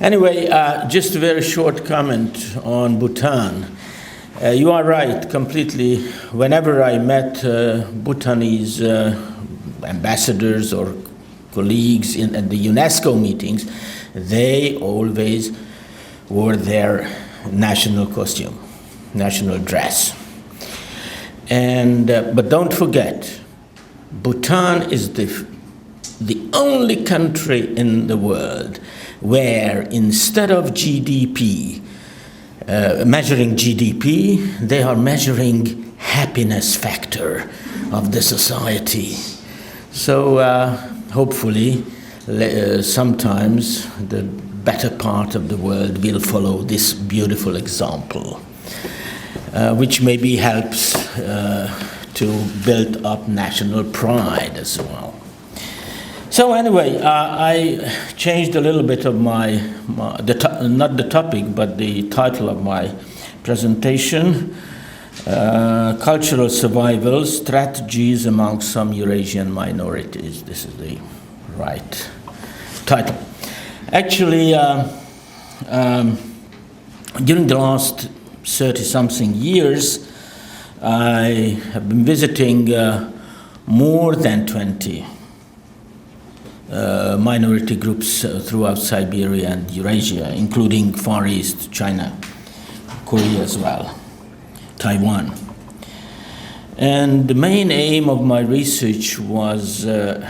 Anyway, just a very short comment on Bhutan. You are right, completely. Whenever I met Bhutanese ambassadors or colleagues at the UNESCO meetings, they always wore their national costume, national dress. But don't forget, Bhutan is the only country in the world where instead of GDP, measuring GDP, they are measuring happiness factor of the society. So hopefully sometimes the better part of the world will follow this beautiful example, which maybe helps to build up national pride as well. So anyway, I changed a little bit of not the topic, but the title of my presentation, Cultural Survival, Strategies Among Some Eurasian Minorities. This is the right title. Actually, during the last 30-something years, I have been visiting more than 20 minority groups throughout Siberia and Eurasia, including Far East, China, Korea as well, Taiwan. And the main aim of my research was to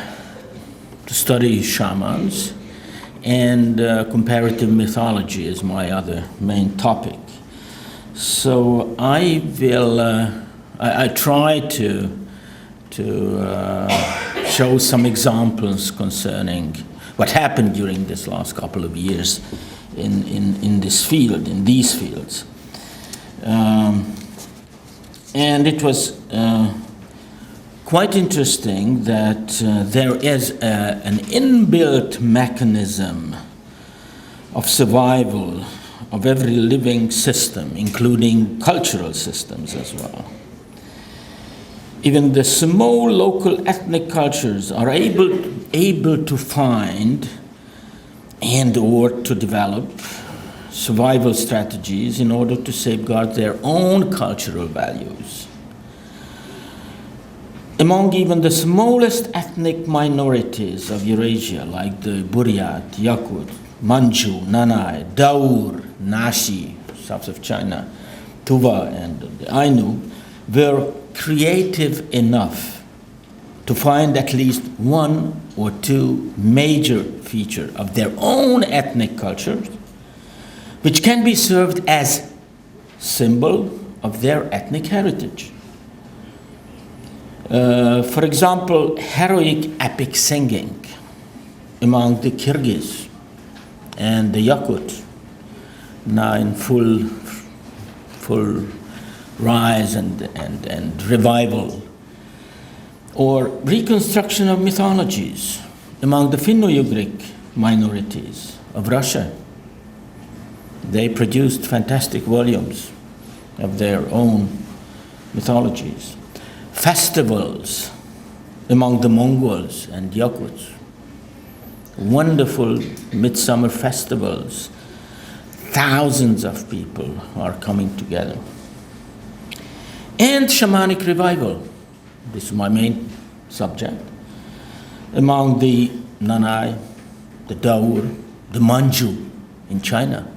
study shamans, and comparative mythology is my other main topic. So I try to show some examples concerning what happened during this last couple of years in this field, in these fields. And it was quite interesting that there is an inbuilt mechanism of survival of every living system, including cultural systems as well. Even the small local ethnic cultures are able to find and or to develop survival strategies in order to safeguard their own cultural values. Among even the smallest ethnic minorities of Eurasia, like the Buryat, Yakut, Manchu, Nanai, Daur, Nashi, south of China, Tuva, and the Ainu, were creative enough to find at least one or two major features of their own ethnic culture, which can be served as symbol of their ethnic heritage. For example, heroic epic singing among the Kyrgyz and the Yakut, now in full rise and revival, or reconstruction of mythologies among the Finno-Ugric minorities of Russia. They produced fantastic volumes of their own mythologies. Festivals among the Mongols and Yakuts. Wonderful midsummer festivals. Thousands of people are coming together. And shamanic revival, this is my main subject, among the Nanai, the Daur, the Manchu in China.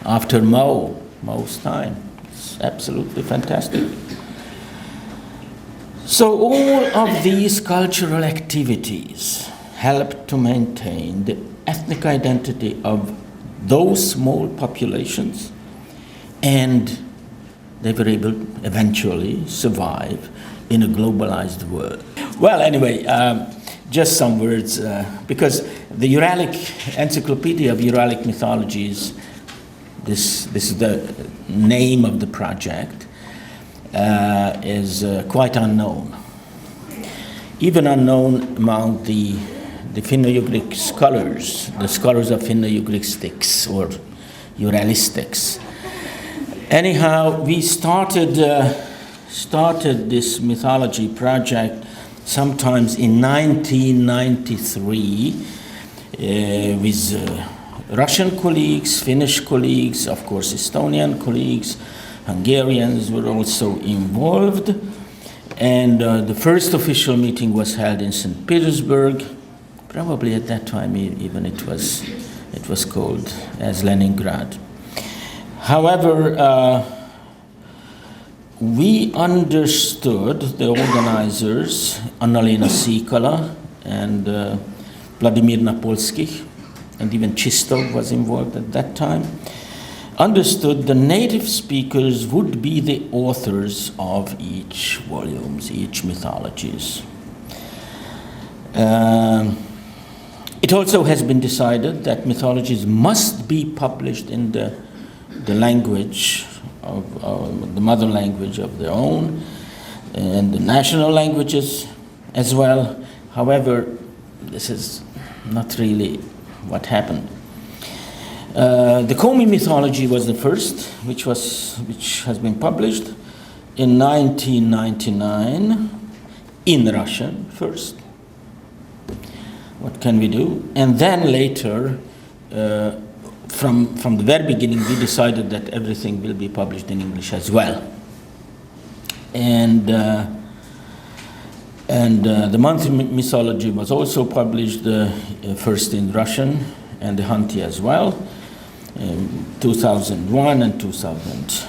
After Mao's time, it's absolutely fantastic. So all of these cultural activities help to maintain the ethnic identity of those small populations, and they were able to eventually survive in a globalized world. Well, anyway, just some words, because the Uralic Encyclopedia of Uralic Mythologies, this is the name of the project, is quite unknown. Even unknown among the Finno-Ugric scholars, the scholars of Finno-Ugristics or Uralistics. Anyhow, we started this mythology project sometimes in 1993 with Russian colleagues, Finnish colleagues, of course Estonian colleagues, Hungarians were also involved. And the first official meeting was held in St. Petersburg. Probably at that time even it was called as Leningrad. However, we understood, the organizers, Anna-Lena Sikala and Vladimir Napolsky, and even Chistov was involved at that time, understood the native speakers would be the authors of each volumes, each mythologies. It also has been decided that mythologies must be published in the language of the mother language of their own, and the national languages as well. However, this is not really what happened. The Komi mythology was the first, which has been published in 1999 in Russian first. What can we do? And then later, from the very beginning, we decided that everything will be published in English as well. And the monthly mythology was also published first in Russian and the Hanti as well, 2001 and 2000.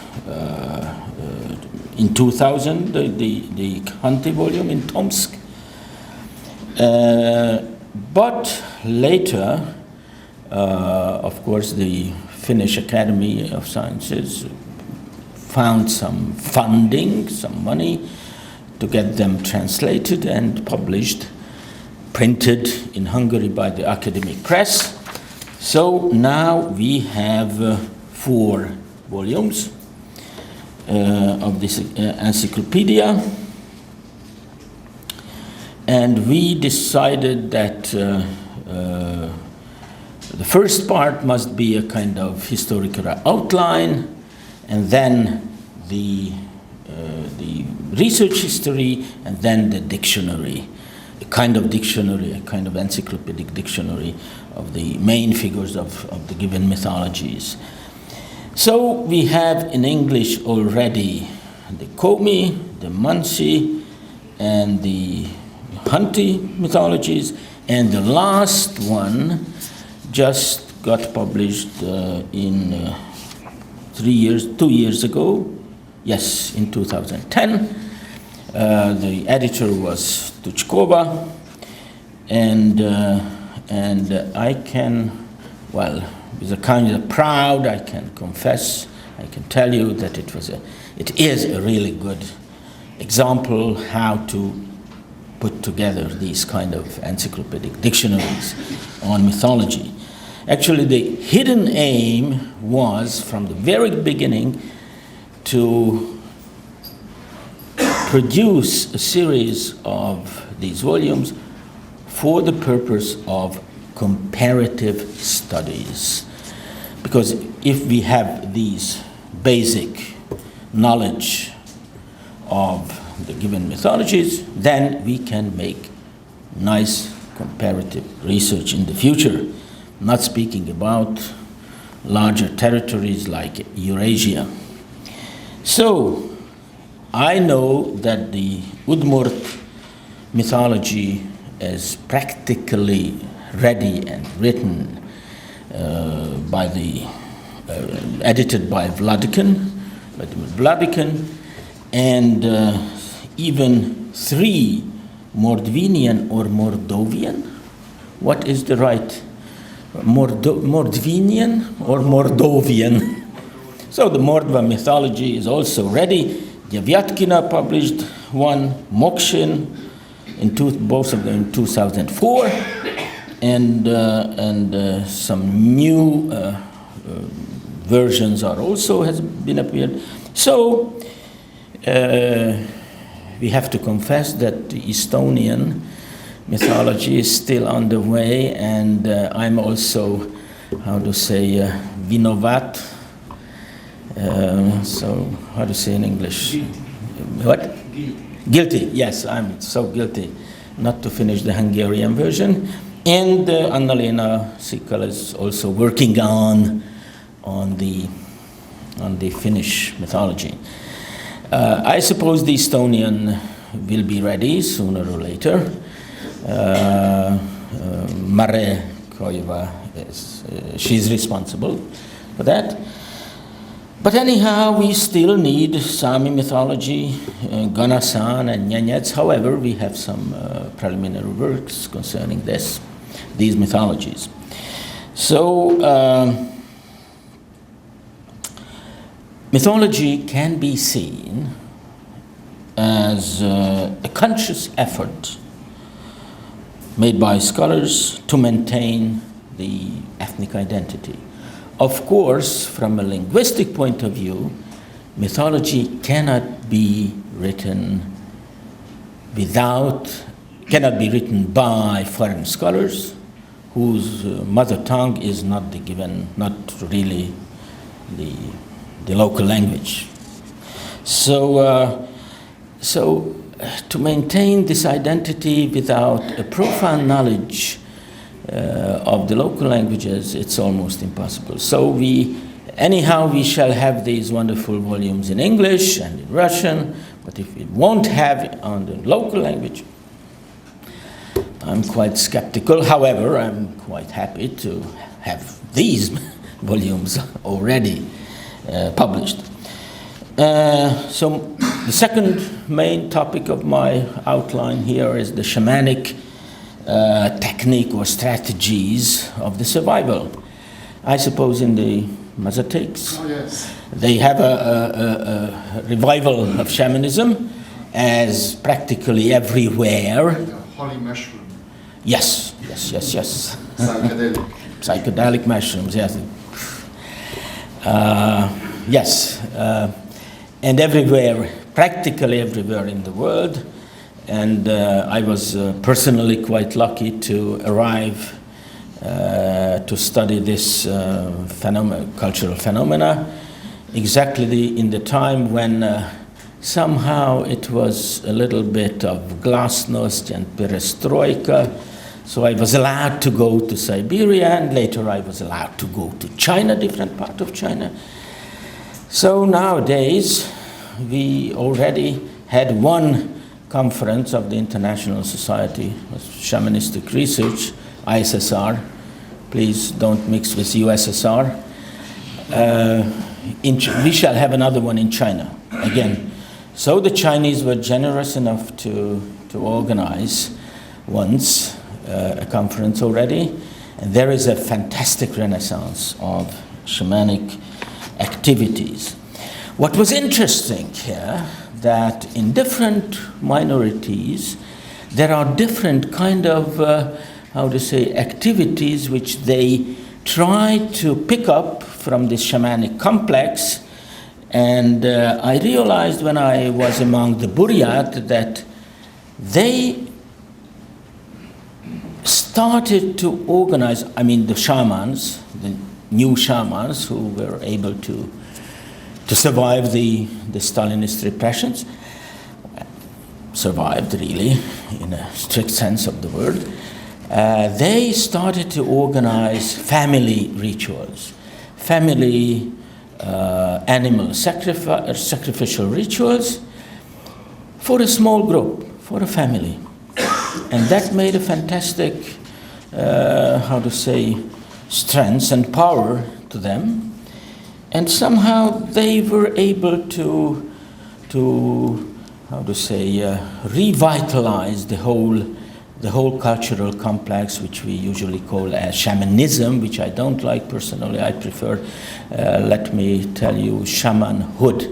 In 2000, the Hanti volume in Tomsk. But later, of course, the Finnish Academy of Sciences found some funding, some money, to get them translated and published, printed in Hungary by the academic press. So now we have 4 volumes of this encyclopedia. And we decided that the first part must be a kind of historical outline, and then the research history, and then the dictionary, a kind of encyclopedic dictionary of the main figures of the given mythologies. So we have in English already the Komi, the Mansi, and the Hanti mythologies, and the last one just got published in 2 years ago. Yes, in 2010. The editor was Tuchkova, and I can, well, with a kind of proud, I can confess, I can tell you that it is a really good example how to put together these kind of encyclopedic dictionaries on mythology. Actually, the hidden aim was, from the very beginning, to produce a series of these volumes for the purpose of comparative studies. Because if we have these basic knowledge of the given mythologies, then we can make nice comparative research in the future. Not speaking about larger territories like Eurasia. So, I know that the Udmurt mythology is practically ready and written edited by Vladimir Vladikin, and even 3 Mordvinian or Mordovian. What is the right? Mordvinian or Mordovian? So the Mordva mythology is also ready. Devyatkina published one, Mokshin, both of them in 2004, and some new versions are also has been appeared. So we have to confess that the Estonian mythology is still on the way, and I'm also, how to say, vinovat. So how to say in English? What? Guilty. Yes, I'm so guilty not to finish the Hungarian version. And Anna-Lena Sikal is also working on the Finnish mythology. I suppose the Estonian will be ready sooner or later. Mare Koiva she's responsible for that. But anyhow, we still need Sami mythology, Ganasan and Nyanyets. However, we have some preliminary works concerning these mythologies. So, mythology can be seen as a conscious effort made by scholars to maintain the ethnic identity. Of course, from a linguistic point of view, mythology cannot be written by foreign scholars whose mother tongue is not really the local language. So to maintain this identity without a profound knowledge of the local languages, it's almost impossible. So we shall have these wonderful volumes in English and in Russian, but if we won't have it on the local language, I'm quite skeptical. However, I'm quite happy to have these volumes already published. So the second main topic of my outline here is the shamanic technique or strategies of the survival. I suppose in the Mazateks, they have a revival of shamanism as practically everywhere. The holy mushroom. Yes. Psychedelic mushrooms, yes. And everywhere, practically everywhere in the world. And I was personally quite lucky to arrive to study this cultural phenomena exactly in the time when somehow it was a little bit of glasnost and perestroika. So I was allowed to go to Siberia, and later I was allowed to go to China, different part of China. So nowadays, we already had one conference of the International Society of Shamanistic Research, ISSR. Please don't mix with USSR. We shall have another one in China again. So the Chinese were generous enough to organize once a conference already, and there is a fantastic renaissance of shamanic activities. What was interesting here, that in different minorities, there are different kind of, activities which they try to pick up from this shamanic complex. And I realized when I was among the Buryat that they started to organize, the shamans, the new shamans who were able to survive the Stalinist repressions, survived really in a strict sense of the word. They started to organize family rituals, family animal sacrificial rituals for a small group, for a family. And that made a fantastic, strength and power to them. And somehow they were able to revitalize the whole cultural complex, which we usually call as shamanism, which I don't like personally. I prefer, let me tell you, shamanhood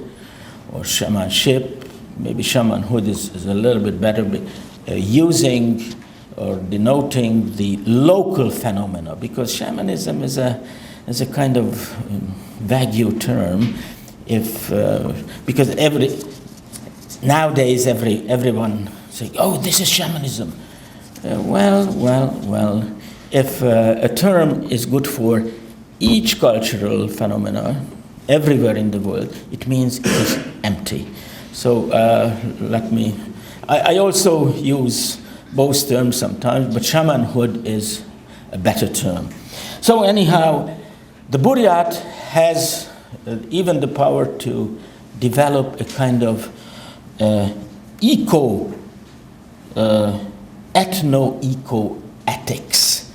or shamanship. Maybe shamanhood is a little bit better, but using or denoting the local phenomena, because shamanism is a kind of vague term. Because nowadays everyone say, "Oh, this is shamanism." Well. If a term is good for each cultural phenomena everywhere in the world, it means it is empty. So I also use both terms sometimes, but shamanhood is a better term. So anyhow, the Buryat has even the power to develop a kind of ethno-eco ethics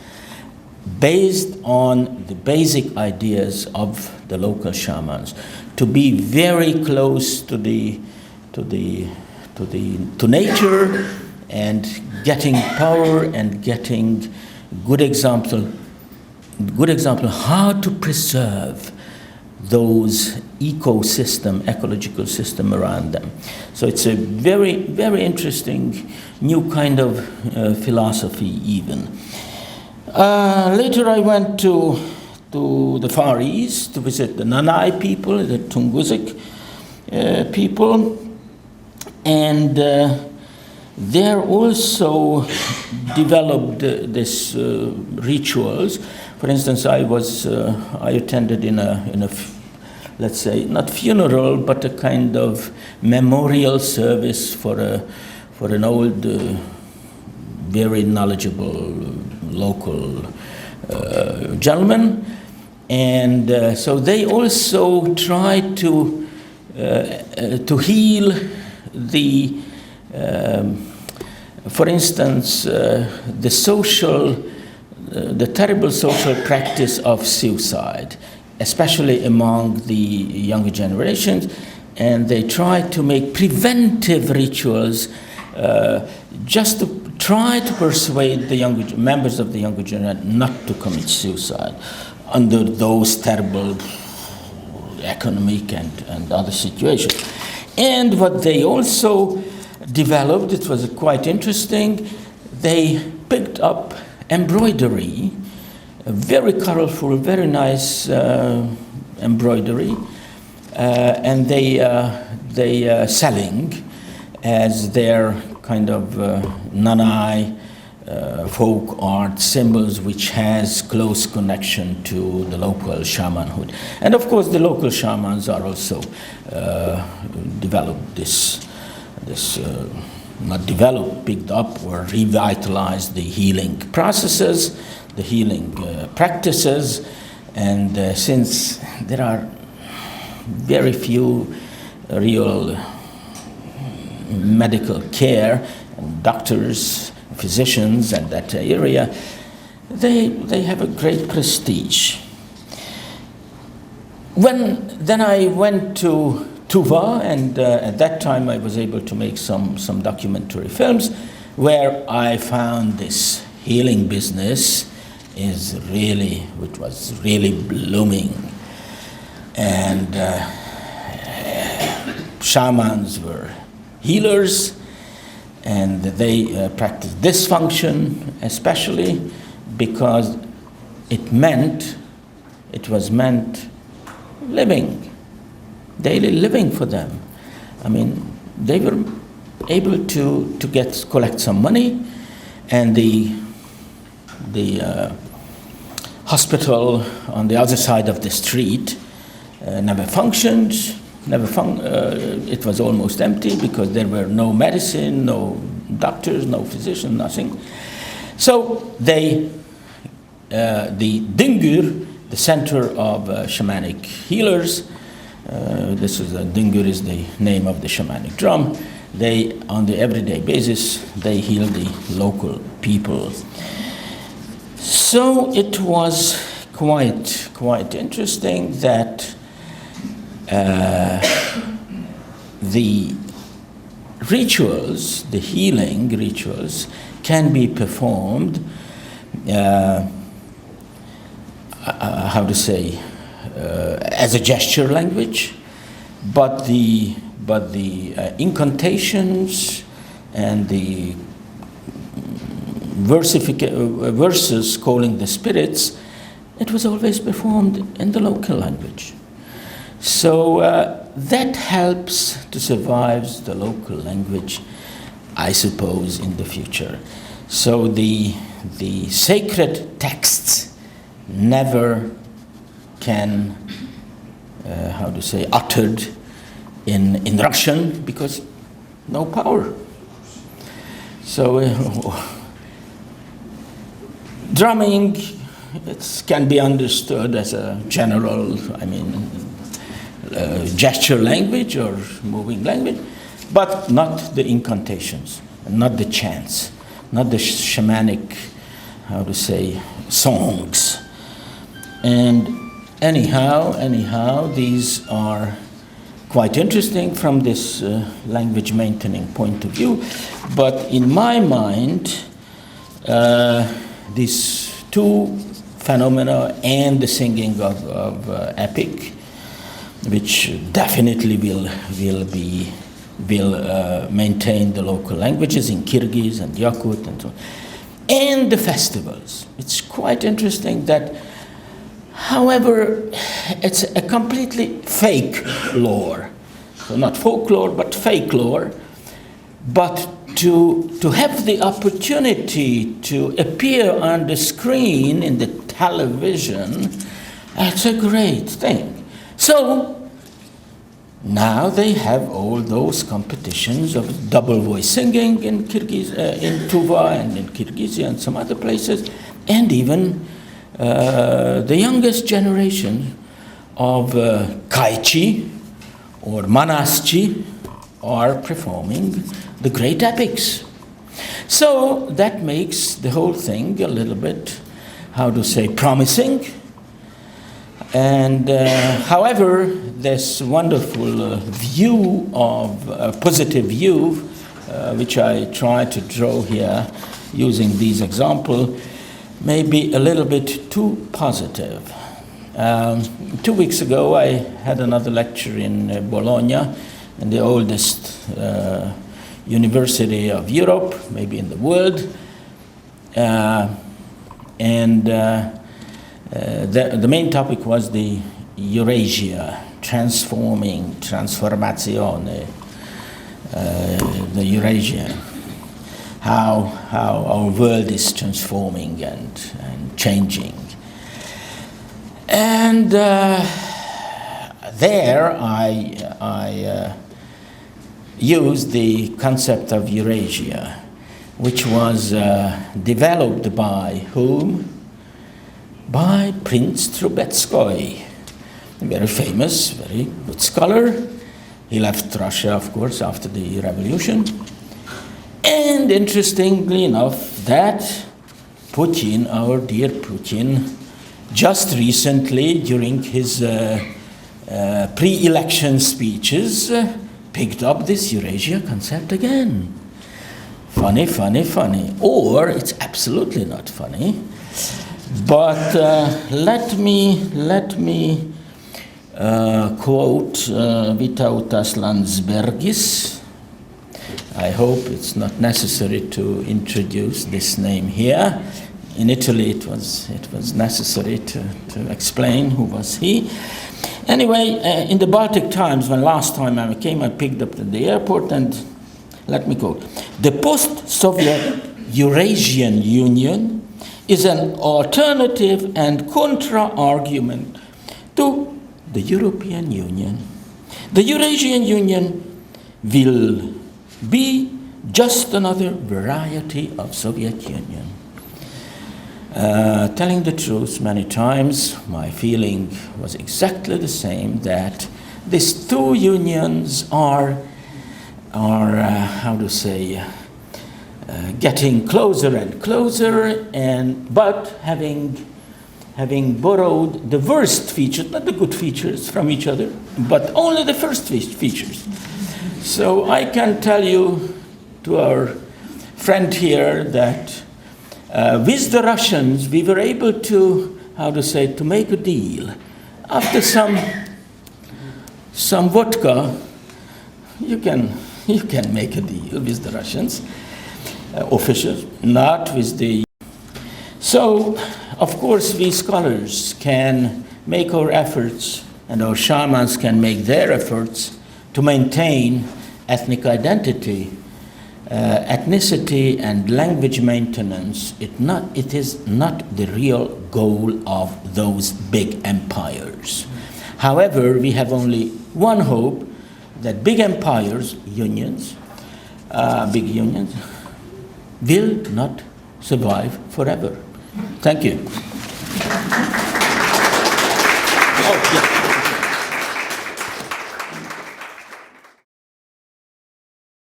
based on the basic ideas of the local shamans, to be very close to nature and getting power and getting good example how to preserve those ecological system around them. So it's a very, very interesting new kind of philosophy even. Later I went to the Far East to visit the Nanai people, the Tungusic people, and there also developed this rituals. For instance, I attended in a let's say not funeral, but a kind of memorial service for an old, very knowledgeable local gentleman, and so they also tried to heal the, for instance, the terrible social practice of suicide, especially among the younger generations, and they tried to make preventive rituals just to try to persuade the younger members of the younger generation not to commit suicide under those terrible economic and other situations. And what they also developed, it was quite interesting, they picked up embroidery, a very colorful, very nice embroidery, and they selling as their kind of Nanai folk art symbols, which has close connection to the local shamanhood. And of course the local shamans are also developed picked up or revitalized the healing processes, the healing practices, and since there are very few real medical care, and doctors, physicians in that area, they have a great prestige. Then I went to Tuva, and at that time I was able to make some documentary films where I found this healing business which was really blooming, and shamans were healers, and they practiced this function especially because it was meant daily living for them. I mean, they were able to collect some money, and the hospital on the other side of the street never functioned. It was almost empty because there were no medicine, no doctors, no physician, nothing. So the Dingur, the center of shamanic healers, Dingur is the name of the shamanic drum. They, on the everyday basis, they heal the local people. So it was quite interesting that the rituals, the healing rituals, can be performed, as a gesture language, but the incantations and the verses calling the spirits, it was always performed in the local language. So that helps to survive the local language, I suppose, in the future. So the sacred texts never can, uttered in Russian because no power. So drumming, can be understood as a general, gesture language or moving language, but not the incantations, not the chants, not the shamanic, songs. And anyhow, these are quite interesting from this language maintaining point of view. But in my mind, these two phenomena and the singing of epic, which definitely will maintain the local languages in Kyrgyz and Yakut and so on, and the festivals. It's quite interesting that, however, it's a completely fake lore. So not folklore, but fake lore. But to have the opportunity to appear on the screen in the television, that's a great thing. So now they have all those competitions of double voice singing in Kyrgyz, in Tuva and in Kyrgyzia and some other places, and even the youngest generation of Kaichi or Manaschi are performing the great epics. So that makes the whole thing a little bit, promising. And however, this wonderful positive view, which I try to draw here using these examples, may be a little bit too positive. 2 weeks ago, I had another lecture in Bologna, in the oldest university of Europe, maybe in the world. The main topic was the Eurasia, transformazione, the Eurasia, how our world is transforming and changing. And there I used the concept of Eurasia, which was developed by whom? By Prince Trubetskoy, a very famous, very good scholar. He left Russia, of course, after the revolution. And interestingly enough, that Putin, our dear Putin, just recently, during his pre-election speeches, picked up this Eurasia concept again. Funny. Or it's absolutely not funny. But let me quote Vytautas Landsbergis. I hope it's not necessary to introduce this name here. In Italy, it was necessary to explain who was he. Anyway, in the Baltic Times, when last time I came, I picked up at the airport, and let me quote: "The post-Soviet Eurasian Union is an alternative and contra-argument to the European Union. The Eurasian Union will be just another variety of Soviet Union." Telling the truth, many times my feeling was exactly the same, that these two unions are getting closer and closer, but having borrowed the worst features, not the good features from each other, but only the first features. So I can tell you, to our friend here, that with the Russians we were able to make a deal. After some vodka, you can make a deal with the Russians. Officials, not with the... So, of course, we scholars can make our efforts, and our shamans can make their efforts to maintain ethnic identity, ethnicity and language maintenance. It is not the real goal of those big empires. However, we have only one hope, that big empires, big unions, will not survive forever. Thank you. Oh, yeah.